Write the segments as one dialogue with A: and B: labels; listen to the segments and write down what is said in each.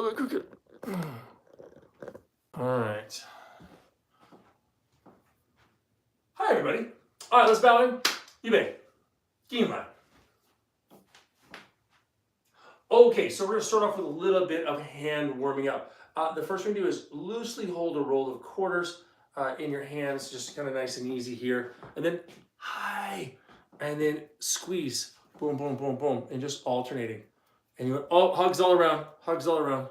A: little bit quicker. All right. Hi, everybody. All right, let's bow in. You may. Game line. Okay, so we're going to start off with a little bit of hand warming up. The first thing to do is loosely hold a roll of quarters in your hands, just kind of nice and easy here. And then hi, and then squeeze. Boom, boom, boom, boom, and just alternating. And you went, oh, hugs all around, hugs all around.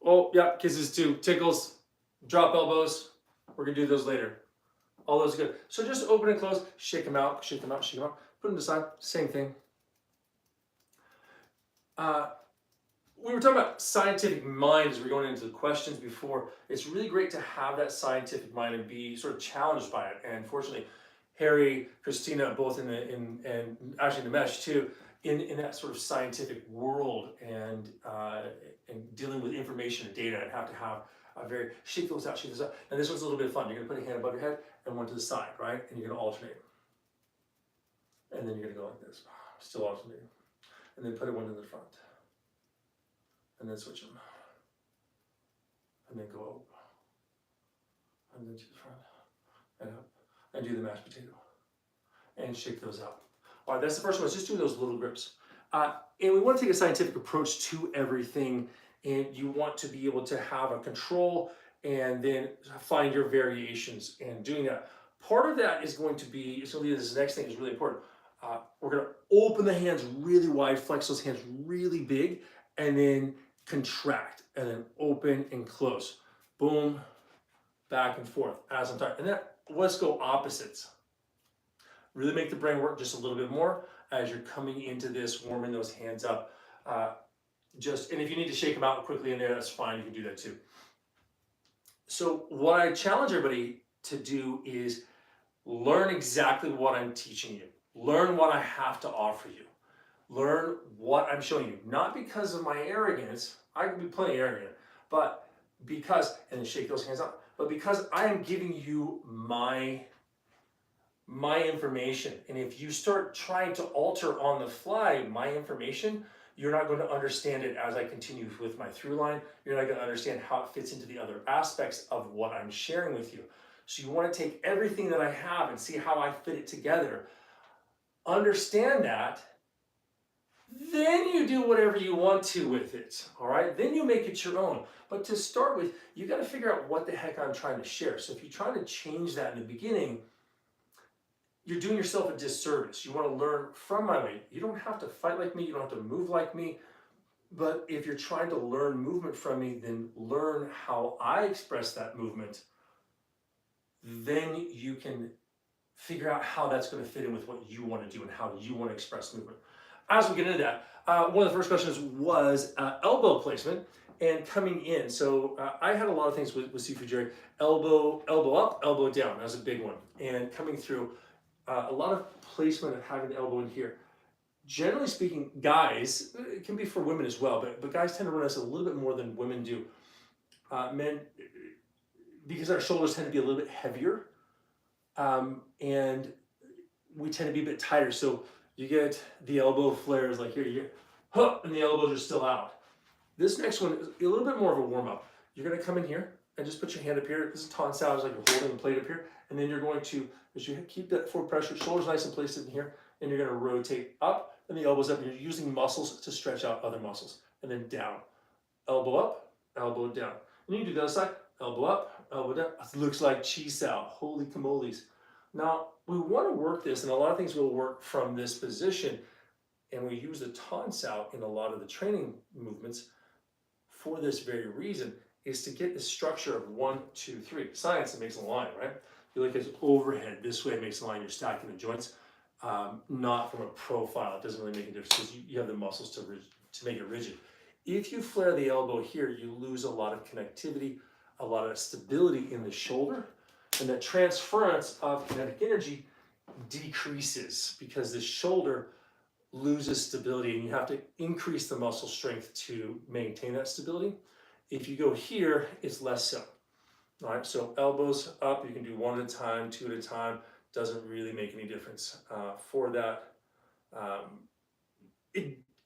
A: Oh, yeah, kisses too, tickles, drop elbows. We're going to do those later. All those are good. So just open and close, shake them out, shake them out, shake them out. Put them aside, same thing. We were talking about scientific mind as we're going into the questions before. It's really great to have that scientific mind and be sort of challenged by it. And fortunately, Harry, Christina, both and actually Nimesh too, in that sort of scientific world and dealing with information and data, and have to have a very shake those out, shake those out. And this one's a little bit of fun. You're gonna put a hand above your head and one to the side, right? And you're gonna alternate. And then you're gonna go like this, still alternating. And then put it one to the front. And then switch them. And then go up. And then to the front. And up. And do the mashed potato. And shake those out. All right, that's the first one. Let's just do those little grips. And we want to take a scientific approach to everything. And you want to be able to have a control and then find your variations and doing that. Part of that is going to be, so this next thing is really important. We're going to open the hands really wide, flex those hands really big, and then contract, and then open and close. Boom, back and forth as I'm talking. And then let's go opposites. Really make the brain work just a little bit more as you're coming into this, warming those hands up. And if you need to shake them out quickly in there, that's fine. You can do that too. So what I challenge everybody to do is learn exactly what I'm teaching you. Learn what I have to offer you. Learn what I'm showing you. Not because of my arrogance, I can be plenty arrogant, but because, and then shake those hands out, but because I am giving you my information. And if you start trying to alter on the fly my information, you're not going to understand it as I continue with my through line. You're not going to understand how it fits into the other aspects of what I'm sharing with you. So you want to take everything that I have and see how I fit it together. Understand that. Then you do whatever you want to with it, all right? Then you make it your own. But to start with, you got to figure out what the heck I'm trying to share. So if you're trying to change that in the beginning, you're doing yourself a disservice. You want to learn from my way. You don't have to fight like me. You don't have to move like me. But if you're trying to learn movement from me, then learn how I express that movement. Then you can figure out how that's going to fit in with what you want to do and how you want to express movement. As we get into that, one of the first questions was elbow placement and coming in. So I had a lot of things with Seafood Jerry. Elbow up, elbow down. That was a big one. And coming through, a lot of placement of having the elbow in here. Generally speaking, guys, it can be for women as well, but guys tend to run us a little bit more than women do. Men, because our shoulders tend to be a little bit heavier, and we tend to be a bit tighter. So you get the elbow flares like here, you get, huh, and the elbows are still out. This next one is a little bit more of a warm up. You're going to come in here and just put your hand up here. This is ton sounds like you're holding a plate up here. And then you're going to, as you keep that forward pressure, shoulders nice and placed in here, and you're going to rotate up and the elbows up. And you're using muscles to stretch out other muscles. And then down. Elbow up, elbow down. And you can do the other side. Elbow up, elbow down. It looks like chi-sao. Holy camoles. Now, we want to work this, and a lot of things will work from this position, and we use the tonsao in a lot of the training movements for this very reason, is to get the structure of 1, 2, 3. Science, it makes a line, right? You look at it overhead, this way it makes a line, you're stacking the joints, not from a profile. It doesn't really make a difference because you have the muscles to make it rigid. If you flare the elbow here, you lose a lot of connectivity, a lot of stability in the shoulder, and that transference of kinetic energy decreases because the shoulder loses stability, and you have to increase the muscle strength to maintain that stability. If you go here, it's less so. All right, so elbows up, you can do 1 at a time, 2 at a time, doesn't really make any difference for that.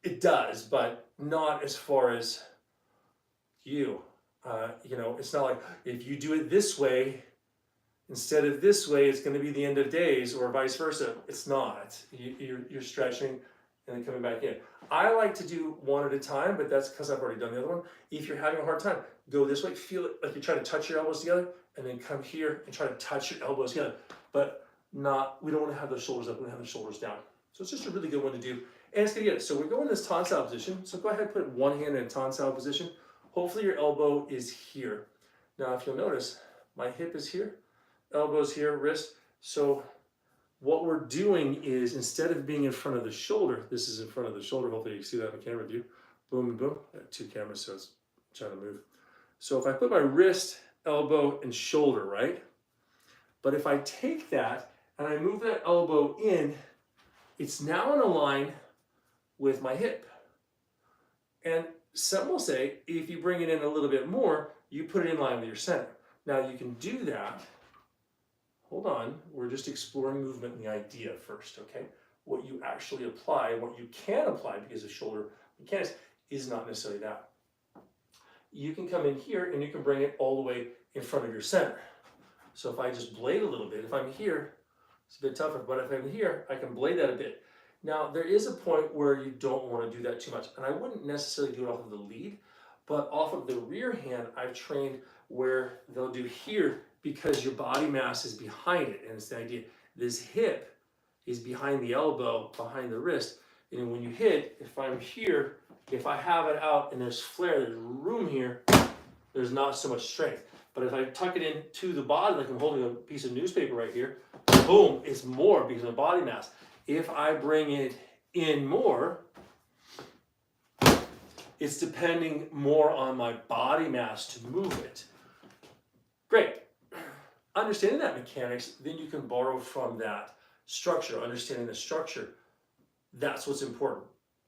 A: It does, but not as far as you. You know, it's not like if you do it this way instead of this way, it's going to be the end of days, or vice versa. It's not. You're stretching and then coming back in. I like to do one at a time, but that's because I've already done the other one. If you're having a hard time, go this way. Feel it like you're trying to touch your elbows together, and then come here and try to touch your elbows together. But not. We don't want to have those shoulders up. We want to have the shoulders down. So it's just a really good one to do. And it's going to get it. So we're going in this tonsil position. So go ahead and put one hand in a tonsil position. Hopefully your elbow is here. Now, if you'll notice, my hip is here, elbow's here, wrist. So what we're doing is, instead of being in front of the shoulder, this is in front of the shoulder. Hopefully you can see that in the camera view. Boom and boom. I got two cameras, so it's trying to move. So if I put my wrist, elbow, and shoulder, right? But if I take that and I move that elbow in, it's now in a line with my hip. And some will say, if you bring it in a little bit more, you put it in line with your center. Now you can do that. Hold on, we're just exploring movement and the idea first, okay? What you actually apply, what you can apply, because of shoulder mechanics, is not necessarily that. You can come in here and you can bring it all the way in front of your center. So if I just blade a little bit, if I'm here, it's a bit tougher, but if I'm here, I can blade that a bit. Now, there is a point where you don't want to do that too much, and I wouldn't necessarily do it off of the lead, but off of the rear hand, I've trained where they'll do here because your body mass is behind it, and it's the idea. This hip is behind the elbow, behind the wrist, and when you hit, if I'm here, if I have it out and there's flare, there's room here, there's not so much strength. But if I tuck it in to the body, like I'm holding a piece of newspaper right here, boom, it's more because of the body mass. If I bring it in more, it's depending more on my body mass to move it. Great. Understanding that mechanics, then you can borrow from that structure. Understanding the structure, that's what's important.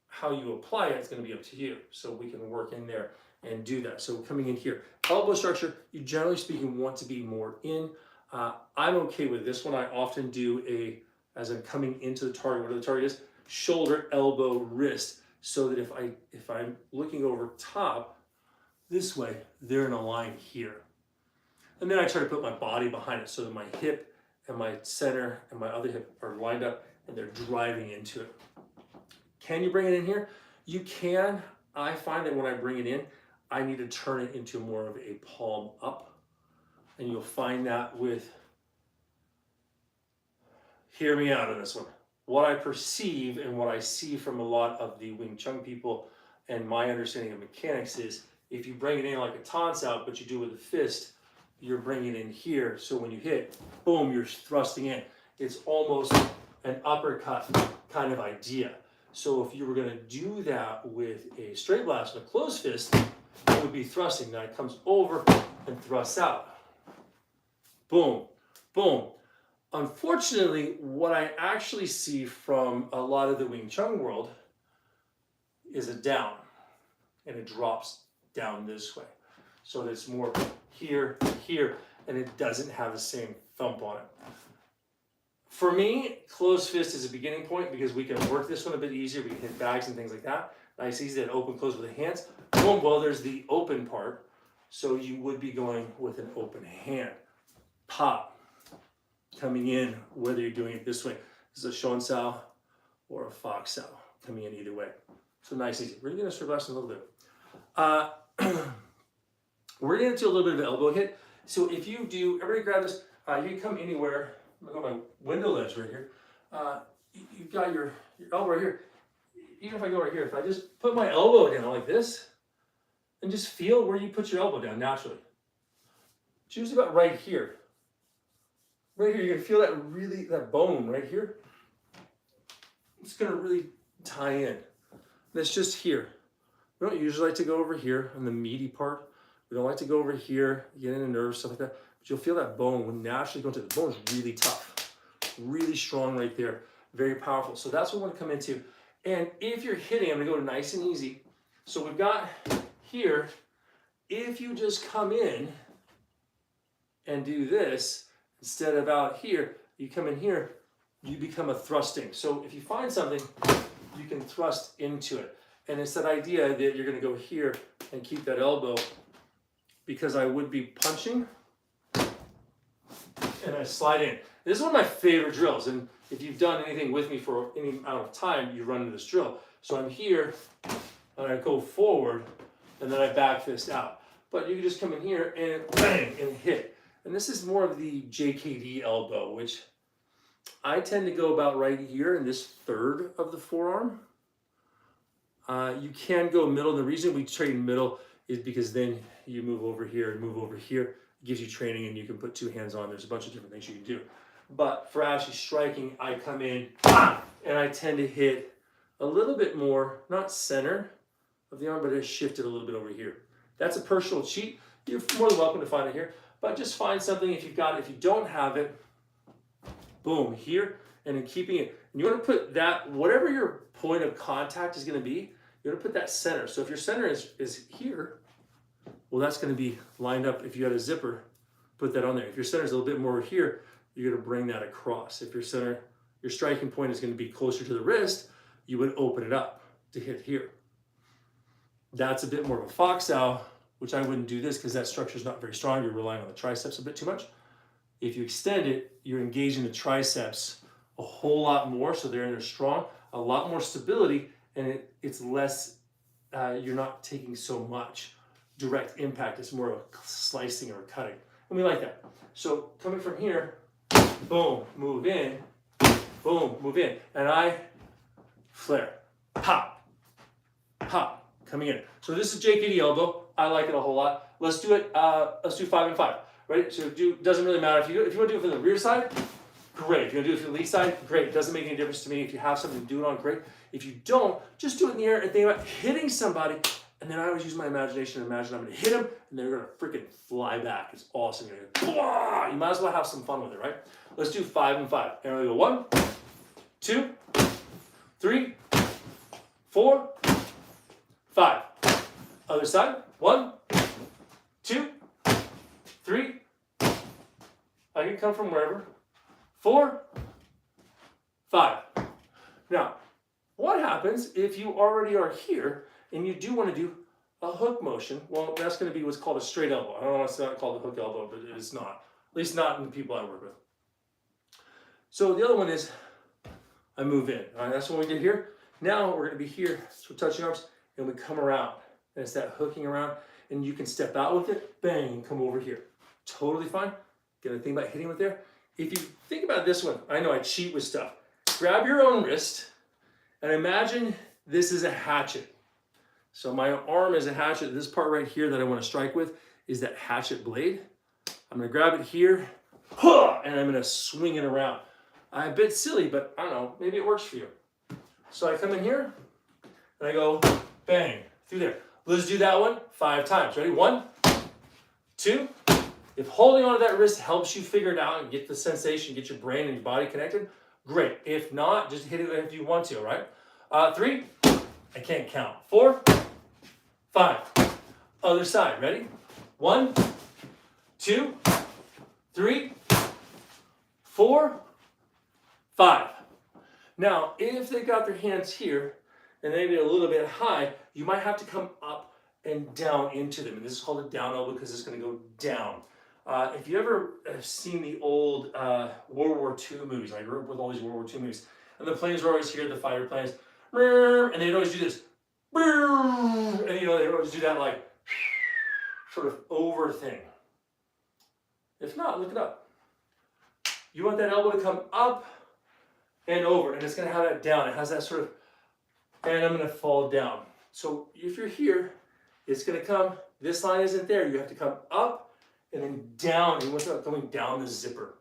A: How you apply it is going to be up to you. So we can work in there and do that. So coming in here, elbow structure, you generally speaking want to be more in. I'm okay with this one. I often do as I'm coming into the target, whatever the target is, shoulder, elbow, wrist, so that if I'm looking over top this way, they're in a line here. And then I try to put my body behind it so that my hip and my center and my other hip are lined up and they're driving into it. Can you bring it in here? You can. I find that when I bring it in, I need to turn it into more of a palm up. And you'll find that with, hear me out on this one. What I perceive and what I see from a lot of the Wing Chun people and my understanding of mechanics is, if you bring it in like a tonsil, but you do it with a fist, you're bringing it in here. So when you hit, boom, you're thrusting in. It's almost an uppercut kind of idea. So if you were going to do that with a straight blast and a closed fist, it would be thrusting. Now it comes over and thrusts out. Boom, boom. Unfortunately, what I actually see from a lot of the Wing Chun world is a down, and it drops down this way. So it's more here, here, and it doesn't have the same thump on it. For me, closed fist is a beginning point because we can work this one a bit easier. We can hit bags and things like that. Nice, easy to open, close with the hands. Boom, well, there's the open part. So you would be going with an open hand. Pop, coming in, whether you're doing it this way. This is a Shoan Sao or a Fox Sao, coming in either way. So nice, easy. We're going to serve us in a little bit. We're going to do a little bit of an elbow hit. So if you do, everybody grab this. You can come anywhere. I've got my window ledge right here. You've got your elbow right here. Even if I go right here, if I just put my elbow down like this, and just feel where you put your elbow down naturally. It's usually about right here. Right here, you're gonna feel that bone right here. It's gonna really tie in. That's just here. We don't usually like to go over here on the meaty part. We don't like to go over here, get in the nerves, stuff like that. But you'll feel that bone when naturally going to the bone is really tough, really strong right there, very powerful. So that's what we want to come into. And if you're hitting, I'm gonna go to nice and easy. So we've got here, if you just come in and do this, instead of out here, you come in here, you become a thrusting. So if you find something, you can thrust into it. And it's that idea that you're gonna go here and keep that elbow, because I would be punching and I slide in. This is one of my favorite drills, and if you've done anything with me for any amount of time, you run into this drill. So I'm here, and I go forward, and then I back fist out. But you can just come in here and bang, and hit. And this is more of the JKD elbow, which I tend to go about right here in this third of the forearm. You can go middle, and the reason we train middle is because then you move over here and move over here. It gives you training, and you can put two hands on. There's a bunch of different things you can do. But for actually striking, I come in, and I tend to hit a little bit more, not center of the arm, but I shift it a little bit over here. That's a personal cheat. You're more than welcome to find it here, but just find something if you've got it. If you don't have it, boom, here, and in keeping it. And you want to put that, whatever your point of contact is going to be, you want to put that center. So if your center is here, well, that's going to be lined up. If you had a zipper, put that on there. If your center is a little bit more here, you're going to bring that across. If your center, your striking point is going to be closer to the wrist, you would open it up to hit here. That's a bit more of a fox owl, which I wouldn't do this because that structure is not very strong. You're relying on the triceps a bit too much. If you extend it, you're engaging the triceps a whole lot more, so they're in there strong, a lot more stability, and it's less, you're not taking so much direct impact. It's more of a slicing or cutting, and we like that. So coming from here, boom, move in, boom, move in, and I flare, pop, pop, coming in. So this is JKD elbow. I like it a whole lot. Let's do it. Let's do 5 and 5. Right? So doesn't really matter if you want to do it from the rear side, great. If you want to do it from the lead side, great. It doesn't make any difference to me. If you have something to do it on, great. If you don't, just do it in the air and think about hitting somebody. And then I always use my imagination and imagine I'm going to hit them, and they're going to freaking fly back. It's awesome. You might as well have some fun with it, right? Let's do 5 and 5. And we go 1, 2, 3, 4, 5. Other side. 1, 2, 3. I can come from wherever. 4, 5. Now, what happens if you already are here and you do want to do a hook motion? Well, that's going to be what's called a straight elbow. I don't know why it's not called a hook elbow, but it's not. At least not in the people I work with. So the other one is I move in. All right, that's what we did here. Now we're going to be here. So we're touching arms, and we come around. And it's that hooking around, and you can step out with it, bang, come over here. Totally fine. Gonna think about hitting with there. If you think about this one, I know I cheat with stuff. Grab your own wrist, and imagine this is a hatchet. So my arm is a hatchet. This part right here that I want to strike with is that hatchet blade. I'm gonna grab it here, and I'm gonna swing it around. I'm a bit silly, but I don't know, maybe it works for you. So I come in here, and I go bang, through there. Let's do that one 5 times. Ready? 1, 2. If holding onto that wrist helps you figure it out and get the sensation, get your brain and your body connected, great. If not, just hit it if you want to, right? 3, I can't count. 4, 5. Other side. Ready? 1, 2, 3, 4, 5. Now, if they got their hands here, and maybe a little bit high, you might have to come up and down into them. And this is called a down elbow because it's going to go down. If you ever have seen the old World War II movies, I grew up with all these World War II movies, and the planes were always here, the fighter planes, and they'd always do this, and they would always do that like sort of over thing. If not, look it up. You want that elbow to come up and over, and it's going to have that down. It has that sort of, and I'm going to fall down. So if you're here, it's going to come, this line isn't there. You have to come up and then down. You want that going down the zipper.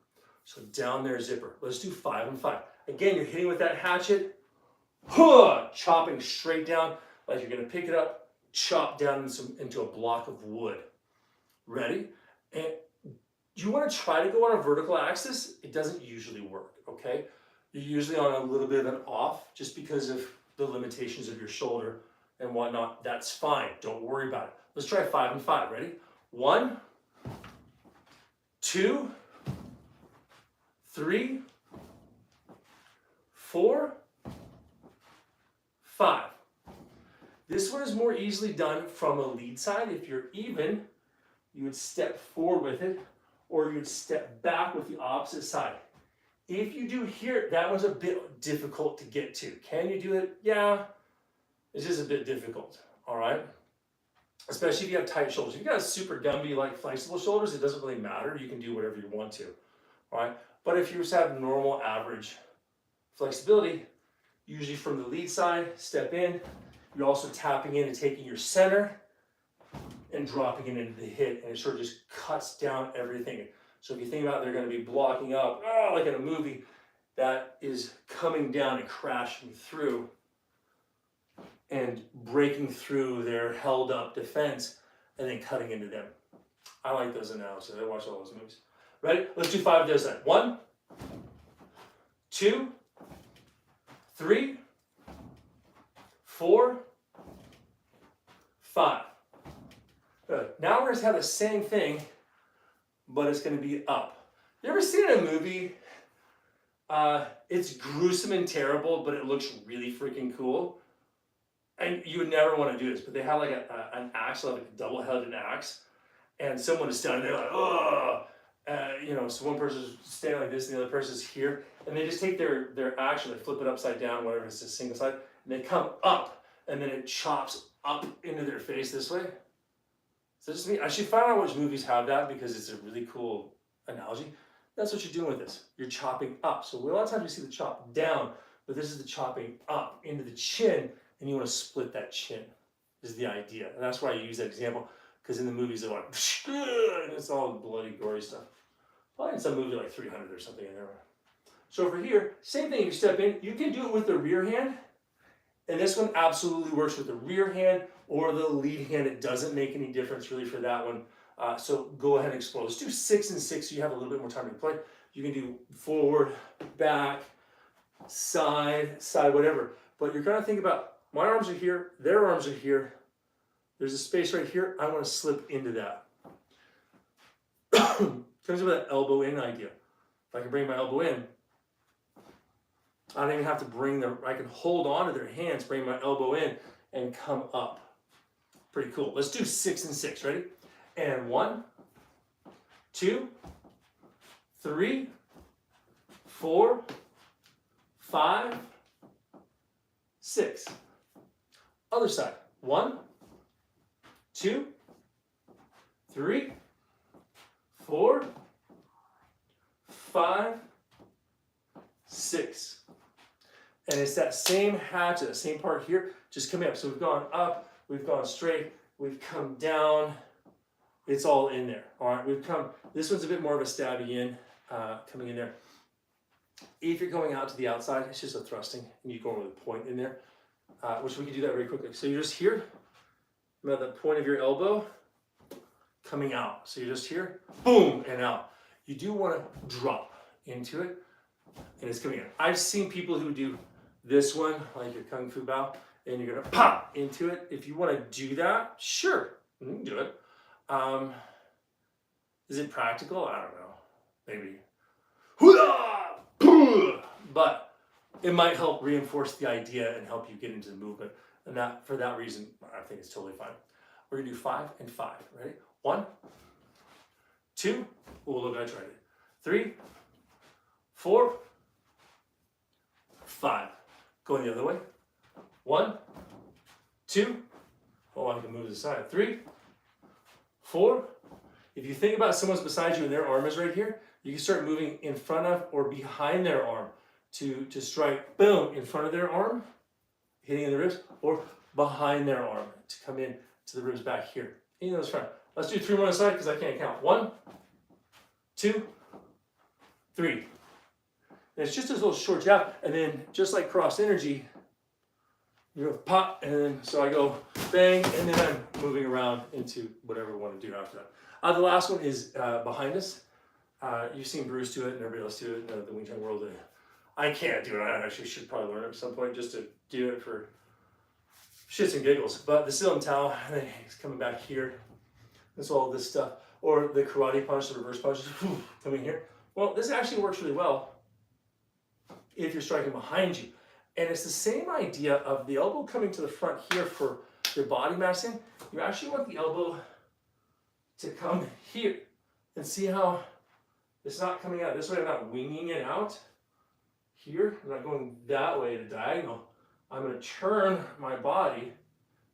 A: So down there, zipper. Let's do 5 and 5. Again, you're hitting with that hatchet, chopping straight down like you're going to pick it up, chop down into a block of wood. Ready? And you want to try to go on a vertical axis. It doesn't usually work, okay? You're usually on a little bit of an off just because of the limitations of your shoulder and whatnot. That's fine. Don't worry about it. Let's try 5 and 5. Ready? 1, 2, 3, 4, 5. This one is more easily done from a lead side. If you're even, you would step forward with it, or you would step back with the opposite side. If you do here, that one's a bit difficult to get to. Can you do it? Yeah, it's just a bit difficult, all right? Especially if you have tight shoulders. If you got super Gumby, like flexible shoulders, it doesn't really matter. You can do whatever you want to, all right? But if you just have normal, average flexibility, usually from the lead side, step in. You're also tapping in and taking your center and dropping it into the hip, and it sort of just cuts down everything. So if you think about it, they're going to be blocking up, like in a movie, that is coming down and crashing through and breaking through their held up defense and then cutting into them. I like those analogies. I watch all those movies. Ready? Let's do 5 this time. 1, 2, 3, 4, 5. Good. Now we're going to have the same thing, but it's going to be up. You ever seen a movie? It's gruesome and terrible, but it looks really freaking cool. And you would never want to do this, but they have like an axe, like a double-headed axe, and someone is standing there like, oh, so one person's standing like this, and the other person's here, and they just take their axe, and they flip it upside down, whatever, it's a single side, and they come up, and then it chops up into their face this way. So just me, I should find out which movies have that because it's a really cool analogy. That's what you're doing with this. You're chopping up. So a lot of times we see the chop down, but this is the chopping up into the chin, and you want to split that chin is the idea. And that's why I use that example, because in the movies they're like, and it's all bloody, gory stuff. Probably in some movie like 300 or something in there. So over here, same thing, you step in, you can do it with the rear hand, and this one absolutely works with the rear hand or the lead hand. It doesn't make any difference really for that one. So go ahead and explore. Let's do 6 and 6 so you have a little bit more time to play. You can do forward, back, side, whatever. But you're going to think about, my arms are here, their arms are here. There's a space right here. I want to slip into that. Comes with that elbow in idea. If I can bring my elbow in, I don't even have to I can hold on to their hands, bring my elbow in, and come up. Pretty cool. Let's do 6 and 6. Ready? And 1, 2, 3, 4, 5, 6. Other side. 1, 2, 3, 4, 5, 6. And it's that same hatchet, the same part here, just coming up. So we've gone up, we've gone straight, we've come down. It's all in there. All right, this one's a bit more of a stabby in, coming in there. If you're going out to the outside, it's just a thrusting, and you go with a point in there, which we can do that very quickly. So you're just here, about the point of your elbow, coming out. So you're just here, boom, and out. You do want to drop into it, and it's coming in. I've seen people who do this one, like your Kung Fu Bao, and you're gonna pop into it. If you want to do that, sure, you can do it. Is it practical? I don't know. Maybe. But it might help reinforce the idea and help you get into the movement. And that, for that reason, I think it's totally fine. We're gonna do 5 and 5. Ready? 1, 2. Oh, look, I tried it. 3, 4, 5. Going the other way. 1, 2. Oh, I can move to the side. 3, 4. If you think about someone's beside you and their arm is right here, you can start moving in front of or behind their arm to strike, boom, in front of their arm, hitting in the ribs, or behind their arm to come in to the ribs back here. In those front. Let's do 3 more on the side because I can't count. 1, 2, 3. And it's just this little short jab, and then just like cross energy, you go pop, and then so I go bang, and then I'm moving around into whatever I want to do after that. The last one is behind us. You've seen Bruce do it and everybody else do it in the Wing Chun world. I can't do it. I actually should probably learn it at some point just to do it for shits and giggles. But the Silam Tao, he's coming back here. That's all this stuff. Or the karate punch, the reverse punch, coming here. Well, this actually works really well if you're striking behind you. And it's the same idea of the elbow coming to the front here for your body mass in, you actually want the elbow to come here. And see how it's not coming out this way. I'm not winging it out here. I'm not going that way to diagonal. I'm going to turn my body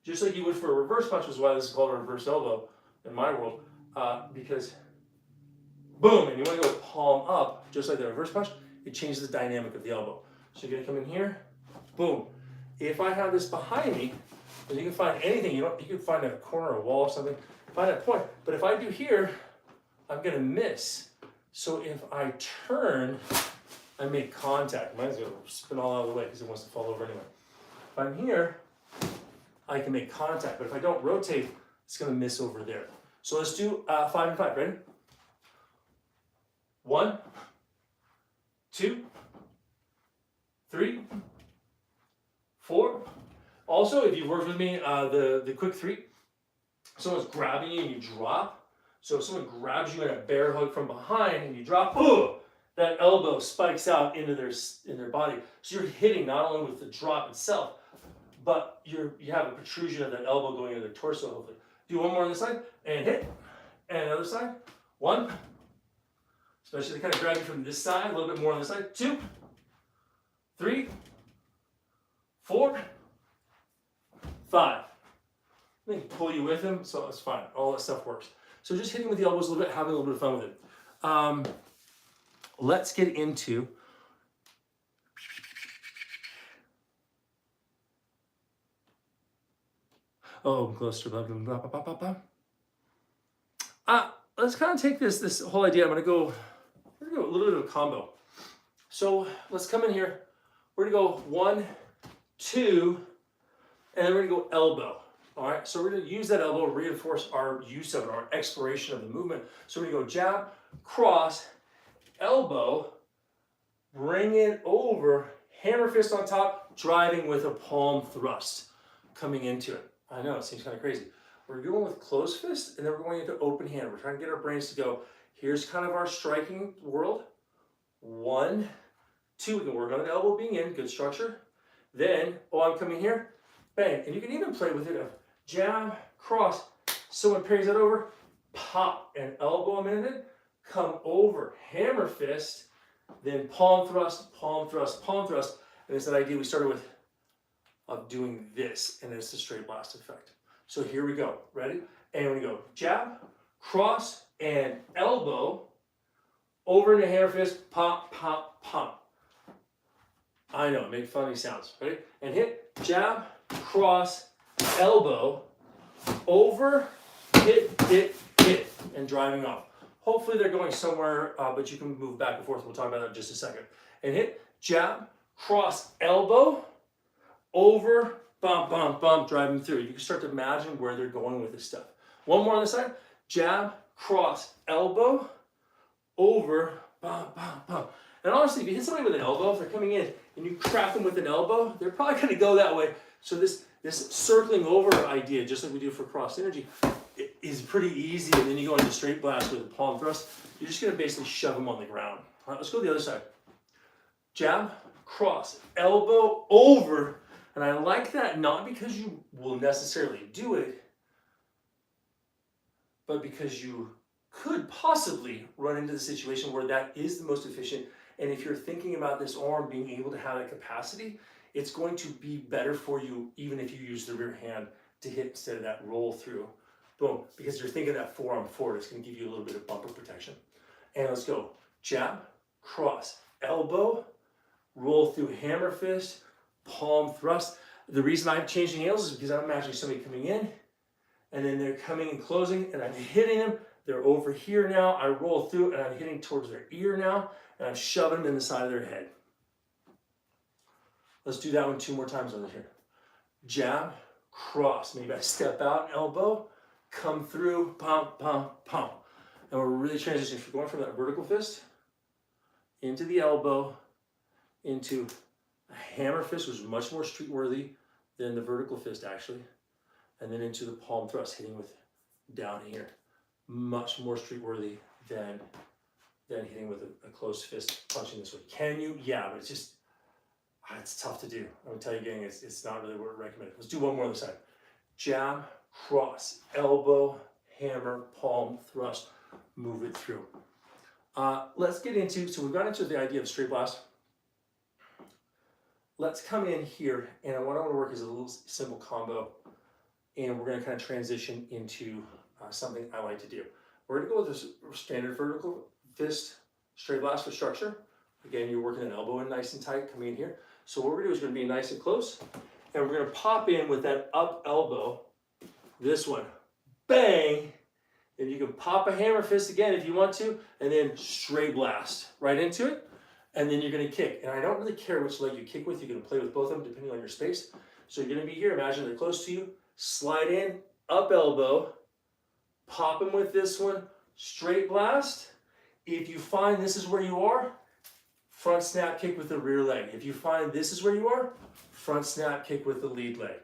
A: just like you would for a reverse punch, which is why this is called a reverse elbow in my world. Because boom, and you want to go palm up, just like the reverse punch, it changes the dynamic of the elbow. So you're going to come in here, boom. If I have this behind me, then you can find anything. You can find a corner, a wall, or something, find that point. But if I do here, I'm going to miss. So if I turn, I make contact. Mine's going to spin all out of the way because it wants to fall over anyway. If I'm here, I can make contact. But if I don't rotate, it's going to miss over there. So let's do 5 and 5. Ready? 1, 2, 3, 4. Also, if you've worked with me, the quick 3, someone's grabbing you and you drop. So if someone grabs you in a bear hug from behind and you drop, oh, that elbow spikes out into their body. So you're hitting not only with the drop itself, but you have a protrusion of that elbow going into the torso, hopefully. Do one more on this side, and hit. And the other side. 1. Especially to kind of grab you from this side, a little bit more on this side. 2, 3, 4, 5. They can pull you with him, so it's fine. All that stuff works. So just hitting with the elbows a little bit, having a little bit of fun with it. Let's get into closer. Let's kind of take this whole idea. We're gonna go a little bit of a combo. So let's come in here. We're gonna go 1, 2, and then we're gonna go elbow. All right, so we're going to use that elbow to reinforce our use of it, our exploration of the movement. So we're going to go jab, cross, elbow, bring it over, hammer fist on top, driving with a palm thrust coming into it. I know, it seems kind of crazy. We're going with closed fist, and then we're going into open hand. We're trying to get our brains to go, here's kind of our striking world. 1, 2, we can work on the elbow being in, good structure. Then, I'm coming here, bang. And you can even play with it. Jab, cross, someone parries that over, pop, and elbow a minute in, come over, hammer fist, then palm thrust, palm thrust, palm thrust, and it's that idea we started with of doing this, and it's the straight blast effect. So here we go, ready? And we go jab, cross, and elbow, over into hammer fist, pop, pop, pop. I know, make funny sounds, ready? And hit, jab, cross, elbow, over, hit, and driving off. Hopefully they're going somewhere, but you can move back and forth. We'll talk about that in just a second. And hit, jab, cross, elbow, over, bump, bump, bump, driving through. You can start to imagine where they're going with this stuff. One more on the side, jab, cross, elbow, over, bump, bump, bump. And honestly, if you hit somebody with an elbow, if they're coming in and you crack them with an elbow, they're probably going to go that way. So this circling over idea, just like we do for cross energy, is pretty easy. And then you go into straight blast with a palm thrust. You're just going to basically shove them on the ground. All right, let's go to the other side. Jab, cross, elbow, over. And I like that not because you will necessarily do it, but because you could possibly run into the situation where that is the most efficient. And if you're thinking about this arm being able to have that capacity, it's going to be better for you even if you use the rear hand to hit instead of that roll through. Boom, because you're thinking that forearm forward, it's going to give you a little bit of bumper protection. And let's go. Jab, cross, elbow, roll through hammer fist, palm thrust. The reason I'm changing handles is because I'm imagining somebody coming in, and then they're coming and closing, and I'm hitting them. They're over here now. I roll through, and I'm hitting towards their ear now, and I'm shoving them in the side of their head. Let's do that one 2 more times over here. Jab, cross. Maybe I step out, elbow, come through, pump, pump, pump. And we're really transitioning. We're going from that vertical fist into the elbow, into a hammer fist, which is much more street worthy than the vertical fist actually. And then into the palm thrust, hitting with down here. Much more street worthy than hitting with a closed fist punching this way. Can you? Yeah, but it's tough to do. I'm gonna tell you again, it's not really what I recommend. Let's do one more on the side. jab, cross, elbow, hammer, palm, thrust, move it through. Let's get into, so we've got into the idea of straight blast. Let's come in here, and what I want to work is a little simple combo, and we're going to kind of transition into something I like to do. We're going to go with this standard vertical fist straight blast for structure. Again, you're working an elbow in nice and tight, coming in here. So what we're going to do is going to be nice and close, and we're going to pop in with that up elbow, this one, bang, and you can pop a hammer fist again if you want to, and then straight blast right into it, and then you're going to kick. And I don't really care which leg you kick with, you can play with both of them depending on your space. So you're going to be here, imagine they're close to you, slide in, up elbow, pop them with this one, straight blast. If you find this is where you are, front snap kick with the rear leg. If you find this is where you are, front snap kick with the lead leg.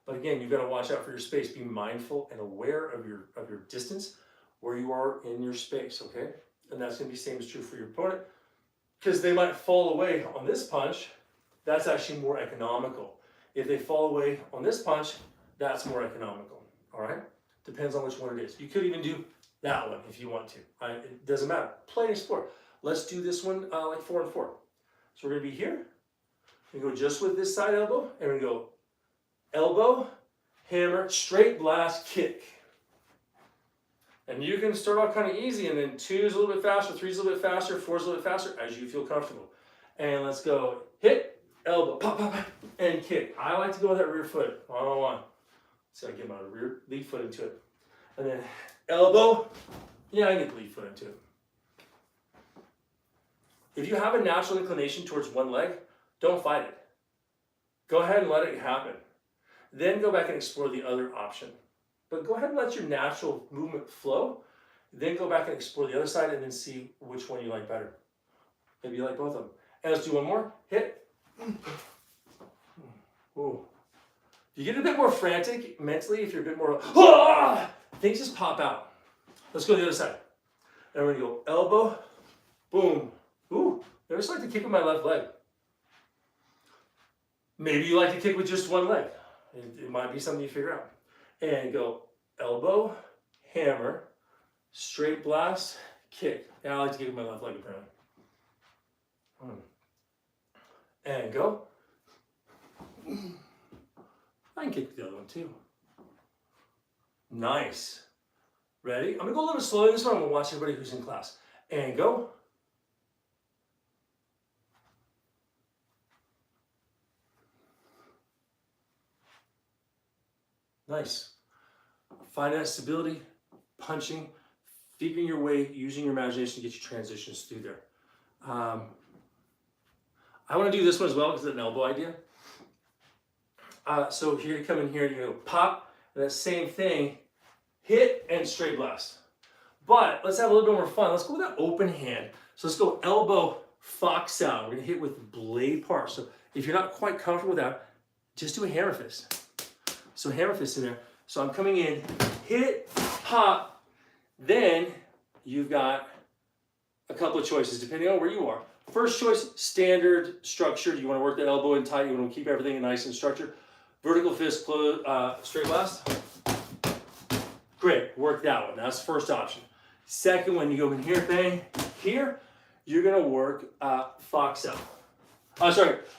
A: But again, you've got to watch out for your space. Be mindful and aware of your distance, where you are in your space, okay? And that's going to be the same as true for your opponent, because they might fall away on this punch. That's actually more economical. If they fall away on this punch, that's more economical, all right? Depends on which one it is. You could even do that one if you want to. It doesn't matter. Play any sport. Let's do this one like 4 and 4. So we're going to be here. We go just with this side elbow, and we go elbow, hammer, straight blast, kick. And you can start off kind of easy, and then 2 is a little bit faster, 3 is a little bit faster, 4 is a little bit faster, as you feel comfortable. And let's go hit, elbow, pop, pop, pop, and kick. I like to go with that rear foot, 1-on-1. So I get my rear lead foot into it. And then elbow, yeah, I get the lead foot into it. If you have a natural inclination towards one leg, don't fight it. Go ahead and let it happen. Then go back and explore the other option. But go ahead and let your natural movement flow. Then go back and explore the other side and then see which one you like better. Maybe you like both of them. And let's do one more. Hit. Ooh. You get a bit more frantic mentally if you're a bit more, things just pop out. Let's go to the other side. And we're going to go elbow, boom. Ooh, I just like to kick with my left leg. Maybe you like to kick with just one leg. It might be something you figure out. And go elbow, hammer, straight blast, kick. Yeah, I like to kick with my left leg apparently. And go. I can kick with the other one too. Nice. Ready? I'm gonna go a little bit slower this one. I'm gonna watch everybody who's in class. And go. Nice. Find that stability, punching, figuring your way, using your imagination to get your transitions through there. I want to do this one as well because it's an elbow idea. So here you come in here and you're going to pop, and that same thing, hit and straight blast. But let's have a little bit more fun. Let's go with that open hand. So let's go elbow, fox out. We're going to hit with the blade part. So if you're not quite comfortable with that, just do a hammer fist. So hammer fist in there. So I'm coming in, hit, pop, then you've got a couple of choices depending on where you are. First choice, standard structure. You want to work that elbow in tight. You want to keep everything nice and structured. Vertical fist, close, straight blast. Great, work that one. That's the first option. Second one, you go in here, bang. Here, you're going to work fox out.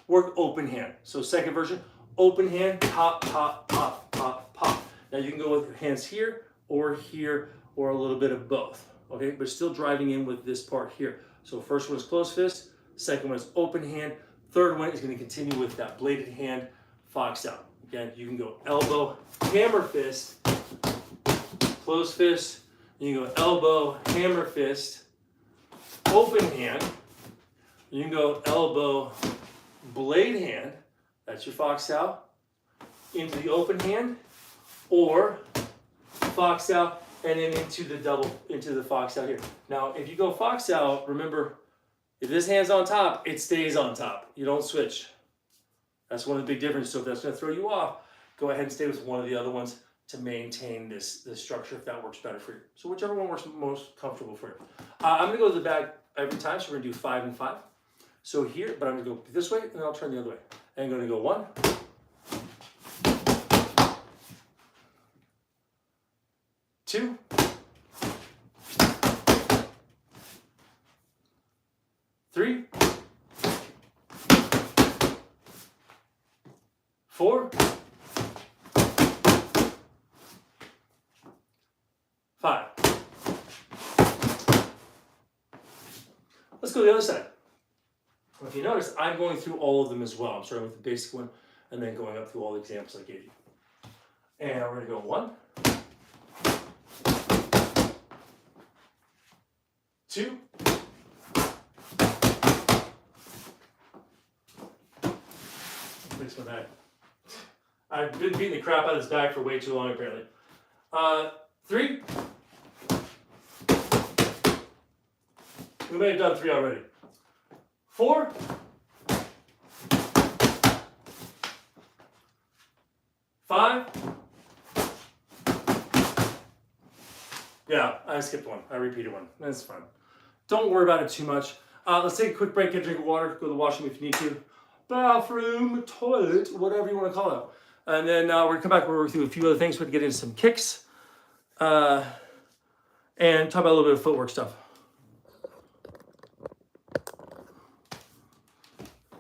A: Work open hand. So second version, open hand, pop, pop, pop, pop, pop. Now you can go with your hands here, or a little bit of both. Okay, but still driving in with this part here. So first one is closed fist, second one is open hand, third one is going to continue with that bladed hand, fox out. Again, you can go elbow, hammer fist, closed fist, you can go elbow, hammer fist, open hand, you can go elbow, blade hand, that's your fox out, into the open hand, or fox out, and then into the fox out here. Now, if you go fox out, remember, if this hand's on top, it stays on top. You don't switch. That's one of the big differences. So if that's gonna throw you off, go ahead and stay with one of the other ones to maintain this structure if that works better for you. So whichever one works most comfortable for you. I'm gonna go to the back every time, so we're gonna do 5 and 5. So here, but I'm gonna go this way, and then I'll turn the other way. And I'm gonna go 1, 2, 3, 4, 5. Let's go to the other side. If you notice, I'm going through all of them as well. I'm starting with the basic one and then going up through all the examples I gave you. And we're going to go 1, 2, 'Fix my bag. I've been beating the crap out of this bag for way too long, apparently. 3. We may have done 3 already. 4. 5. Yeah, I skipped 1. I repeated 1. That's fine. Don't worry about it too much. Let's take a quick break, get a drink of water, go to the washroom if you need to. Bathroom, toilet, whatever you want to call it. And then we're going to come back, we'll work through a few other things. We're going to get into some kicks and talk about a little bit of footwork stuff.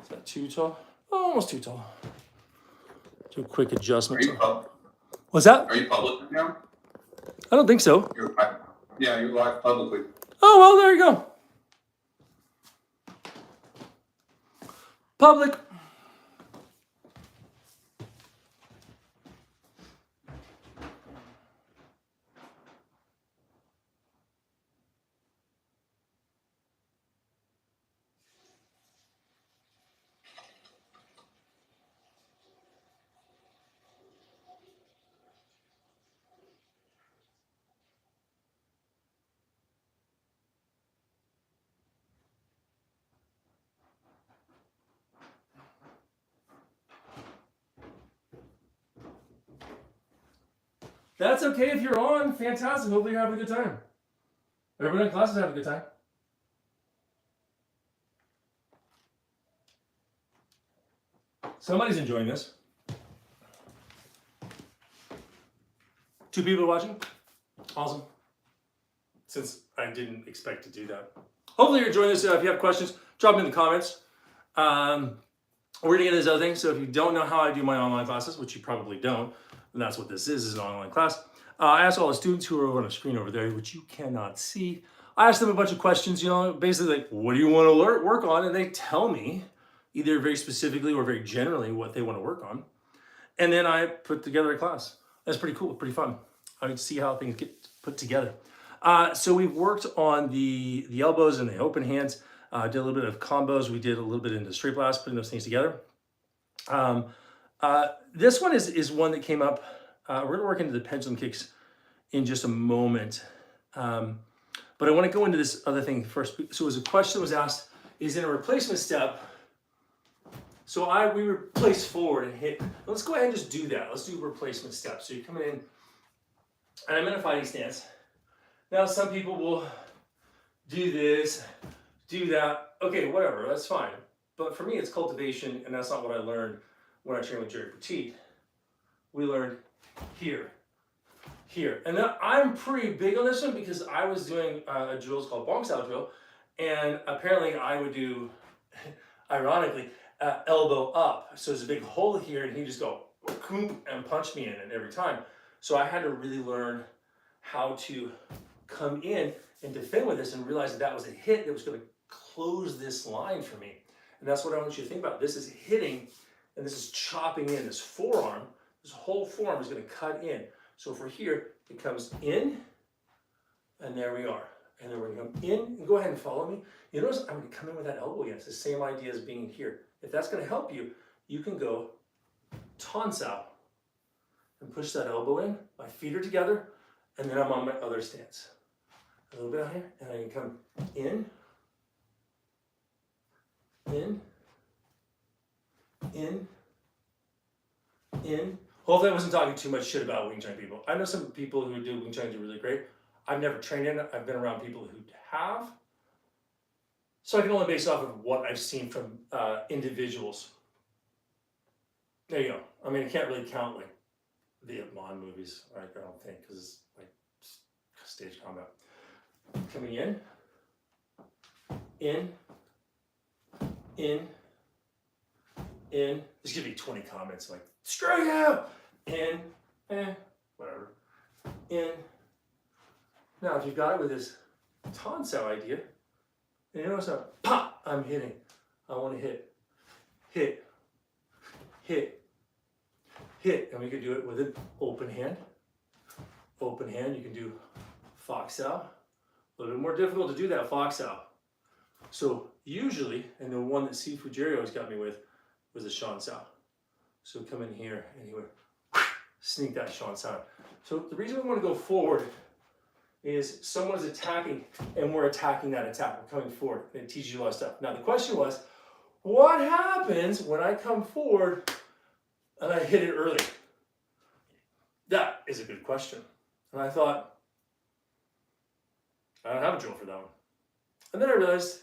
A: Is that too tall? Oh, almost too tall. Do a quick adjustment. What's that?
B: Are you public now?
A: I don't think so.
B: You're live publicly.
A: Oh, well, there you go. Public. That's okay if you're on. Fantastic. Hopefully you're having a good time. Everyone in class is having a good time. Somebody's enjoying this. 2 people watching. Awesome. Since I didn't expect to do that. Hopefully you're enjoying this. If you have questions, drop them in the comments. We're going to get into this other thing. So if you don't know how I do my online classes, which you probably don't, and that's what this is an online class. I asked all the students who are over on the screen over there, which you cannot see. I asked them a bunch of questions, basically like, what do you want to work on? And they tell me either very specifically or very generally what they want to work on. And then I put together a class. That's pretty cool, pretty fun. I can see how things get put together. So we've worked on the elbows and the open hands, did a little bit of combos. We did a little bit into straight blast, putting those things together. This one is one that came up. We're going to work into the pendulum kicks in just a moment. But I want to go into this other thing first. So it was a question that was asked, is in a replacement step. So we replace forward and hit. Let's go ahead and just do that. Let's do replacement step. So you're coming in, and I'm in a fighting stance. Now some people will do this, do that. Okay, whatever, that's fine. But for me, it's cultivation, and that's not what I learned when I trained with Jerry Petit. We learned here, here. And then I'm pretty big on this one because I was doing a drill called bonk style drill, and apparently I would do, ironically, elbow up. So there's a big hole here, and he just go and punch me in it every time. So I had to really learn how to come in and defend with this and realize that was a hit that was going to close this line for me. And that's what I want you to think about. This is hitting, and this is chopping in. This forearm, this whole forearm is going to cut in. So for here, it comes in, and there we are. And then we're going to come in, and go ahead and follow me. You notice I'm going to come in with that elbow again. It's the same idea as being here. If that's going to help you, you can go tonsau and push that elbow in. My feet are together, and then I'm on my other stance. A little bit out here, and I can come in, in, in, in. Hopefully I wasn't talking too much shit about Wing Chun people. I know some people who do Wing Chun are really great. I've never trained in it. I've been around people who have. So I can only base off of what I've seen from individuals. There you go. I mean, I can't really count like Vietnam movies, right? I don't think, because it's like stage combat. Coming in, in, in, in. There's gonna be 20 comments like, screw you! In, whatever. In. Now, if you've got it with this Tonsau idea, and you notice how, pop, I'm hitting. I want to hit, hit, hit, hit. And we can do it with an open hand. Open hand, you can do Foxau. A little bit more difficult to do that Foxau. So usually, and the one that Sifu Jerry always got me with was a Shansao. So come in here and he would sneak that Shansao. So the reason we want to go forward is someone's attacking and we're attacking that attack. We're coming forward and it teaches you a lot of stuff. Now the question was, what happens when I come forward and I hit it early? That is a good question. And I thought, I don't have a drill for that one. And then I realized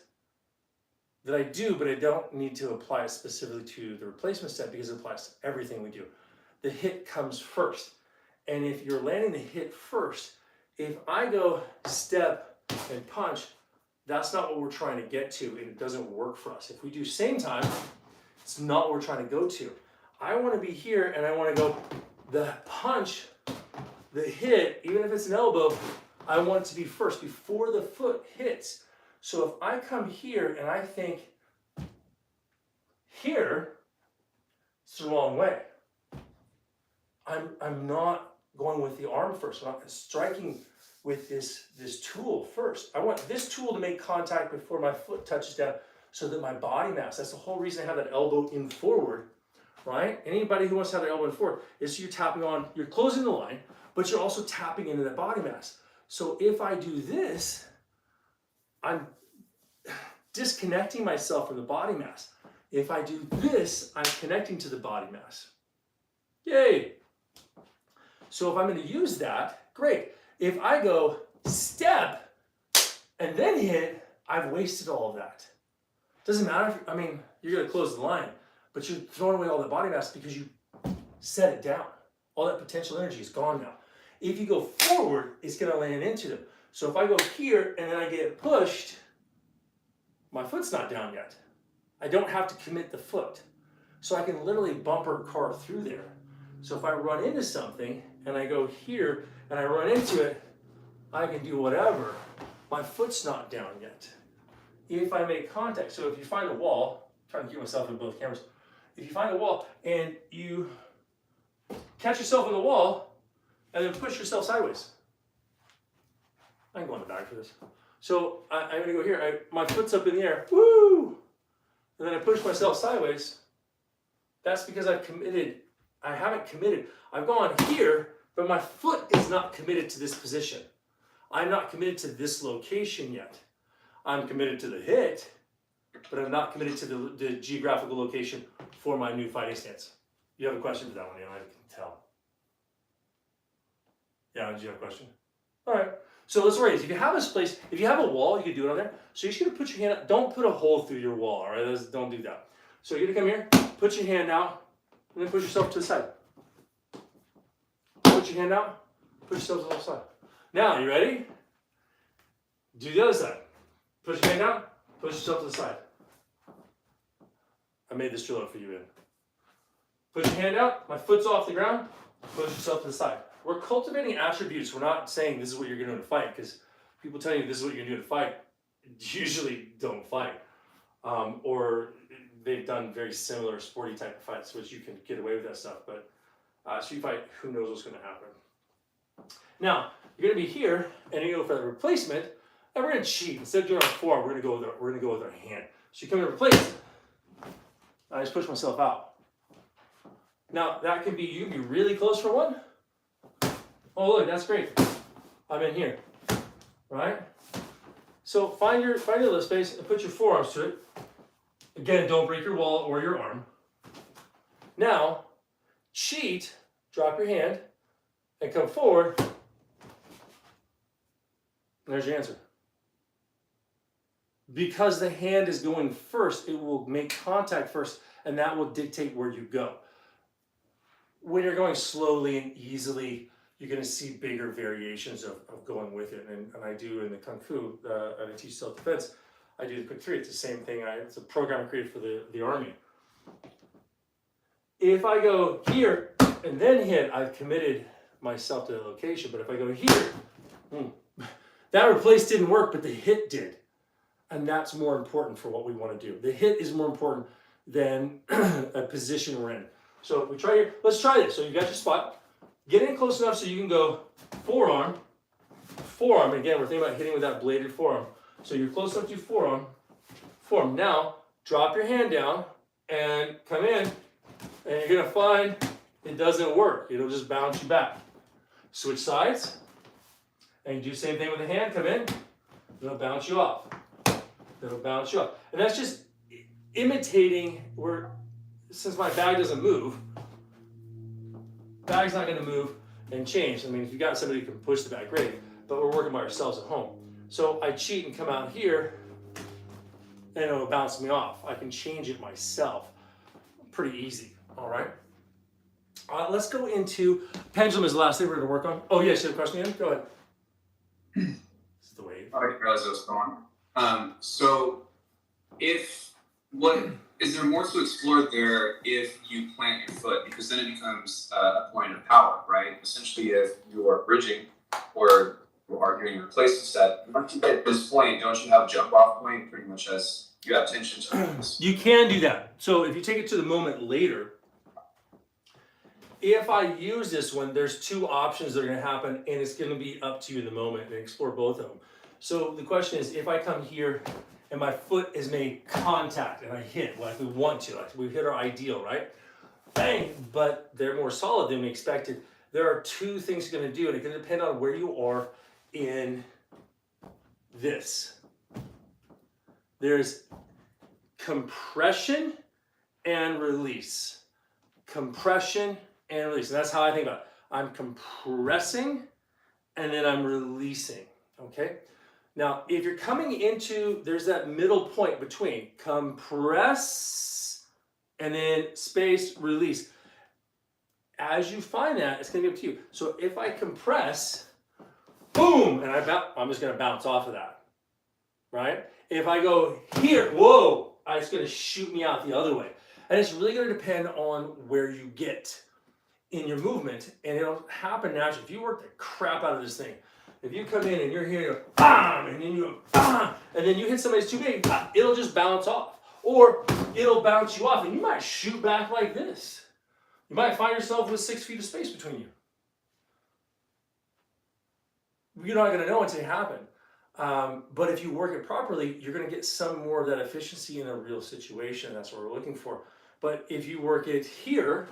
A: that I do, but I don't need to apply it specifically to the replacement step because it applies to everything we do. The hit comes first. And if you're landing the hit first, if I go step and punch, that's not what we're trying to get to, and it doesn't work for us. If we do same time, it's not what we're trying to go to. I want to be here and I want to go the punch, the hit, even if it's an elbow, I want it to be first before the foot hits. So if I come here and I think here, it's the wrong way. I'm not going with the arm first. I'm not striking with this tool first. I want this tool to make contact before my foot touches down so that my body mass, that's the whole reason I have that elbow in forward, right? Anybody who wants to have their elbow in forward is you're tapping on, you're closing the line, but you're also tapping into that body mass. So if I do this, I'm disconnecting myself from the body mass. If I do this, I'm connecting to the body mass. Yay! So if I'm going to use that, great. If I go step and then hit, I've wasted all of that. Doesn't matter if, you're going to close the line, but you're throwing away all the body mass because you set it down. All that potential energy is gone now. If you go forward, it's going to land into them. So if I go here and then I get pushed, my foot's not down yet. I don't have to commit the foot. So I can literally bumper car through there. So if I run into something and I go here and I run into it, I can do whatever. My foot's not down yet. If I make contact, so if you find a wall, I'm trying to keep myself in both cameras. If you find a wall and you catch yourself in the wall and then push yourself sideways. I can go on the back for this. So I'm gonna go here, my foot's up in the air, woo! And then I push myself sideways. That's because I've committed. I haven't committed. I've gone here, but my foot is not committed to this position. I'm not committed to this location yet. I'm committed to the hit, but I'm not committed to the geographical location for my new fighting stance. You have a question for that one, I can tell. Yeah, did you have a question? All right. So let's raise. If you have this place, if you have a wall, you can do it on there. So you're just gonna put your hand out. Don't put a hole through your wall, all right? Don't do that. So you're gonna come here, put your hand out, and then push yourself to the side. Put your hand out, push yourself to the side. Now, you ready? Do the other side. Push your hand out, push yourself to the side. I made this drill out for you, man. Push your hand out, my foot's off the ground, push yourself to the side. We're cultivating attributes. We're not saying this is what you're going to do in a fight, because people tell you this is what you're going to do in a fight usually don't fight. Or they've done very similar sporty type of fights, which you can get away with that stuff. But street fight, who knows what's going to happen. Now, you're going to be here, and you go for the replacement, and we're going to cheat. Instead of doing our forearm, we're going to go with our hand. So you come to replace, I just push myself out. Now, that can be you be really close for one. Oh, look, that's great. I'm in here, right? So find your little space and put your forearms to it. Again, don't break your wall or your arm. Now, cheat, drop your hand, and come forward. And there's your answer. Because the hand is going first, it will make contact first, and that will dictate where you go. When you're going slowly and easily, you're going to see bigger variations of going with it. And I do in the Kung Fu, and I teach self-defense, I do the quick three. It's the same thing. It's a program I created for the Army. If I go here and then hit, I've committed myself to the location. But if I go here, that replace didn't work, but the hit did. And that's more important for what we want to do. The hit is more important than a position we're in. So if we try here, let's try this. So you got your spot. Get in close enough so you can go forearm. Again, we're thinking about hitting with that bladed forearm. So you're close enough to forearm. Now, drop your hand down and come in. And you're gonna find it doesn't work. It'll just bounce you back. Switch sides. And do the same thing with the hand. Come in. It'll bounce you off. It'll bounce you up. And that's just imitating since my bag doesn't move, bag's not gonna move and change. I mean, if you got somebody who can push the bag, great, but we're working by ourselves at home. So I cheat and come out here and it'll bounce me off. I can change it myself. Pretty easy, all right? Let's go into, pendulum is the last thing we're gonna work on. Oh yes, you have a question, Ian? Go ahead. This is the wave.
B: All right, realize what's going on. So is there more to explore there if you plant your foot? Because then it becomes a point of power, right? Essentially, if you are bridging or you are doing your replacement set, once you get this point, don't you have a jump off point pretty much as you have tension to
A: You can do that. So if you take it to the moment later, if I use this one, there's two options that are gonna happen and it's gonna be up to you in the moment and explore both of them. So the question is, if I come here and my foot has made contact and I hit like we want to, like we hit our ideal, right? Bang, but they're more solid than we expected. There are two things you're gonna do, and it can depend on where you are in this. There's compression and release. Compression and release, and that's how I think about it. I'm compressing and then I'm releasing, okay? Now, if you're coming into, there's that middle point between compress and then space, release. As you find that, it's gonna be up to you. So if I compress, boom, and I'm just gonna bounce off of that, right? If I go here, whoa, it's gonna shoot me out the other way. And it's really gonna depend on where you get in your movement, and it'll happen naturally. If you work the crap out of this thing, if you come in and you're here, you go, bam, and then you go, bam, and then you hit somebody's too big, it'll just bounce off. Or it'll bounce you off, and you might shoot back like this. You might find yourself with 6 feet of space between you. You're not gonna know until it happens. But if you work it properly, you're gonna get some more of that efficiency in a real situation. That's what we're looking for. But if you work it here,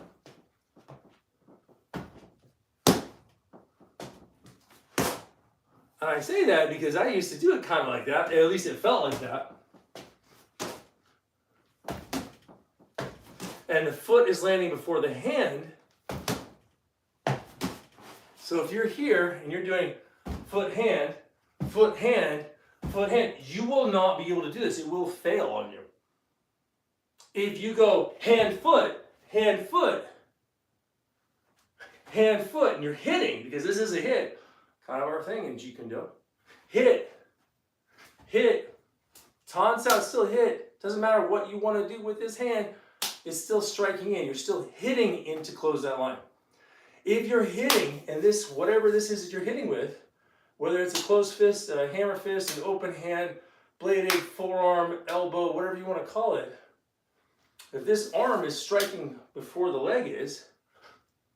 A: and I say that because I used to do it kind of like that, at least it felt like that. And the foot is landing before the hand. So if you're here and you're doing foot, hand, foot, hand, foot, hand, you will not be able to do this. It will fail on you. If you go hand, foot, hand, foot, hand, foot, and you're hitting, because this is a hit, kind of our thing in Jeet Kune Do. Hit, Tansao still hit. Doesn't matter what you want to do with this hand, it's still striking in. You're still hitting in to close that line. If you're hitting, and this, whatever this is that you're hitting with, whether it's a closed fist, a hammer fist, an open hand, bladed, forearm, elbow, whatever you want to call it, if this arm is striking before the leg is,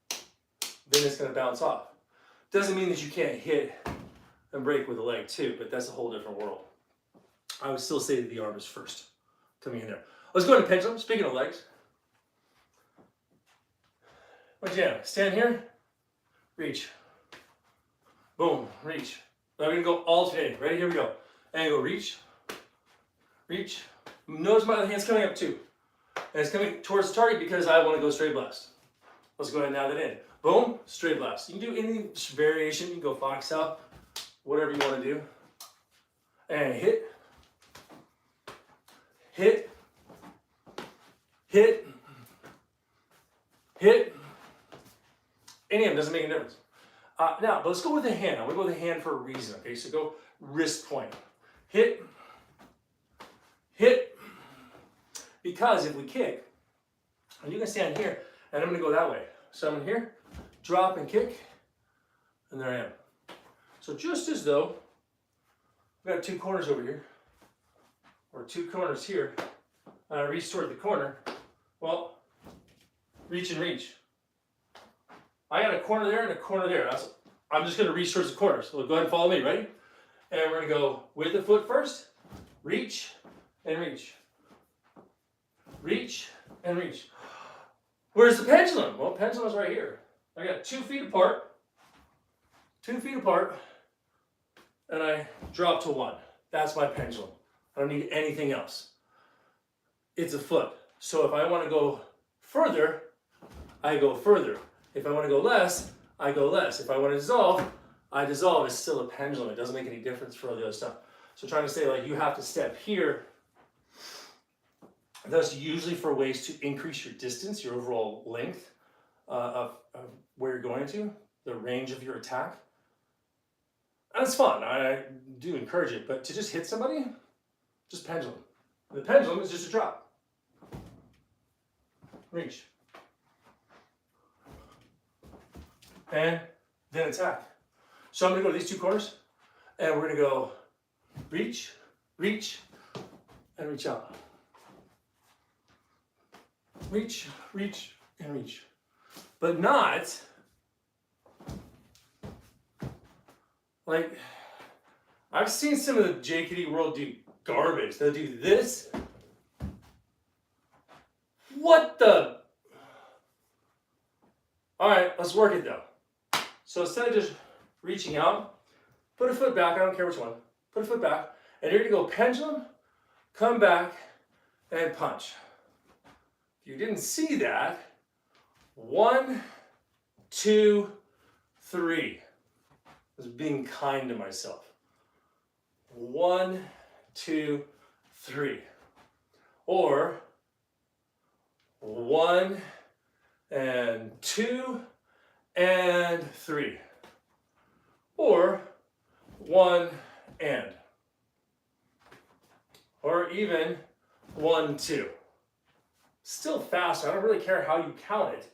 A: then it's going to bounce off. Doesn't mean that you can't hit and break with the leg too, but that's a whole different world. I would still say that the arm is first coming in there. Let's go to pendulum. Speaking of legs. What jam? Stand here, reach. Boom, reach. Now we're gonna go alternate. Ready? Here we go. And go reach, reach. Notice my other hand's coming up too. And it's coming towards the target because I want to go straight blast. Let's go ahead and add that in. Boom, straight blast. You can do any variation. You can go fox out, whatever you want to do. And hit, hit, hit, hit. Any of them doesn't make a difference. Now, but let's go with the hand. I'm gonna go with the hand for a reason, okay? So go wrist point. Hit, hit. Because if we kick, and you can stand here, and I'm gonna go that way. So I'm in here, drop and kick, and there I am. So just as though I've got two corners over here, or two corners here, and I reach toward the corner, well, reach and reach. I got a corner there and a corner there. I'm just gonna reach towards the corner. So go ahead and follow me, ready? And we're gonna go with the foot first, reach and reach. Reach and reach. Where's the pendulum? Well, pendulum's right here. I got 2 feet apart, and I drop to 1. That's my pendulum. I don't need anything else. It's a foot. So if I want to go further, I go further. If I want to go less, I go less. If I want to dissolve, I dissolve. It's still a pendulum. It doesn't make any difference for all the other stuff. So trying to say like you have to step here. That's usually for ways to increase your distance, your overall length of where you're going to, the range of your attack. That's fun. I do encourage it, but to just hit somebody, just pendulum. And the pendulum is just a drop. Reach. And then attack. So I'm gonna go to these 2 corners, and we're gonna go reach, reach, and reach out. Reach, reach, and reach. But not like, I've seen some of the JKD world do garbage. They'll do this. What the? All right, let's work it though. So instead of just reaching out, put a foot back, I don't care which one. Put a foot back, and you're gonna go pendulum, come back, and punch. If you didn't see that, 1, 2, 3. I was being kind to myself. 1, 2, 3. Or 1 and 2 and 3. Or 1 and. Or even 1, 2. Still faster. I don't really care how you count it.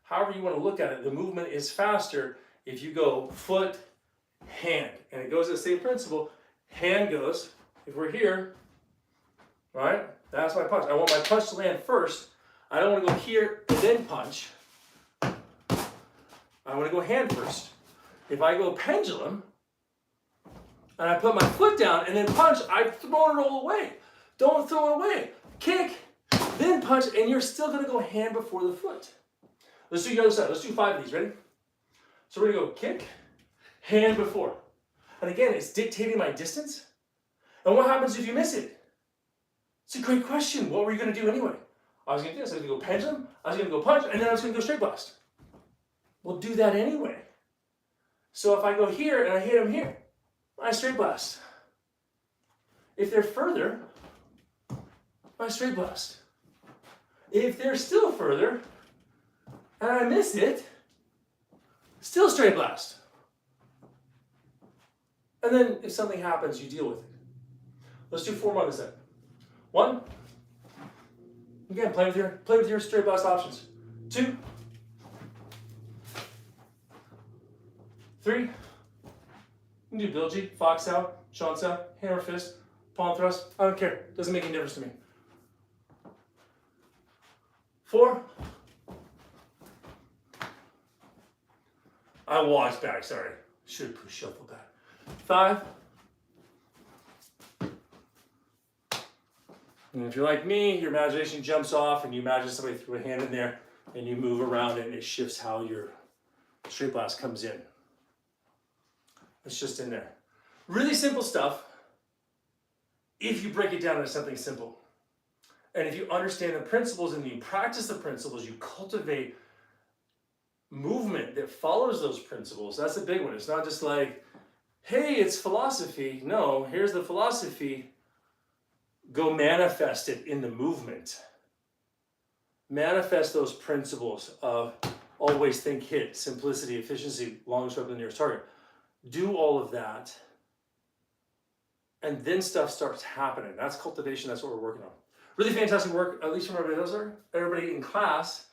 A: However you want to look at it, the movement is faster if you go foot, hand. And it goes the same principle. Hand goes, if we're here, right? That's my punch. I want my punch to land first. I don't want to go here and then punch. I want to go hand first. If I go pendulum, and I put my foot down and then punch, I've thrown it all away. Don't throw it away. Kick, then punch, and you're still going to go hand before the foot. Let's do the other side. Let's do 5 of these. Ready? So we're going to go kick, hand before. And again, it's dictating my distance. And what happens if you miss it? It's a great question. What were you going to do anyway? I was going to do this. I was going to go pendulum. I was going to go punch. And then I was going to go straight blast. We'll do that anyway. So if I go here and I hit him here, I straight blast. If they're further, I straight blast. If they're still further, and I miss it, still straight blast. And then if something happens, you deal with it. Let's do 4 more this time. 1. Again, play with your straight blast options. 2. 3. You can do bilgee, fox out, shot out, hammer fist, palm thrust. I don't care. Doesn't make any difference to me. 4. I walked back, sorry. Should have shuffled that. 5. And if you're like me, your imagination jumps off and you imagine somebody threw a hand in there and you move around it and it shifts how your straight blast comes in. It's just in there. Really simple stuff if you break it down into something simple. And if you understand the principles and you practice the principles, you cultivate movement that follows those principles. That's a big one. It's not just like, hey, it's philosophy. No, here's the philosophy. Go manifest it in the movement. Manifest those principles of always think hit, simplicity, efficiency, long stroke to the nearest target. Do all of that, and then stuff starts happening. That's cultivation. That's what we're working on. Really fantastic work, at least from everybody else there. Everybody in class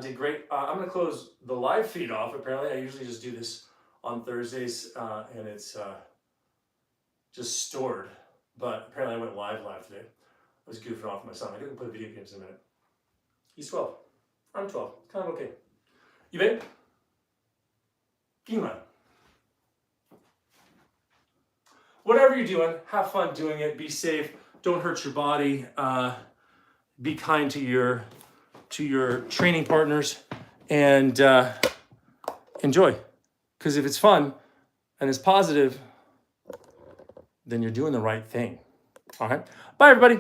A: did great. I'm going to close the live feed off. Apparently, I usually just do this on Thursdays, and it's just stored. But apparently, I went live today. I was goofing off with my son. I couldn't play video games in a minute. He's 12. I'm 12. Kind of okay. You babe? Gima. Whatever you're doing, have fun doing it. Be safe. Don't hurt your body. Be kind to your training partners, and enjoy. Because if it's fun and it's positive, then you're doing the right thing. All right. Bye, everybody.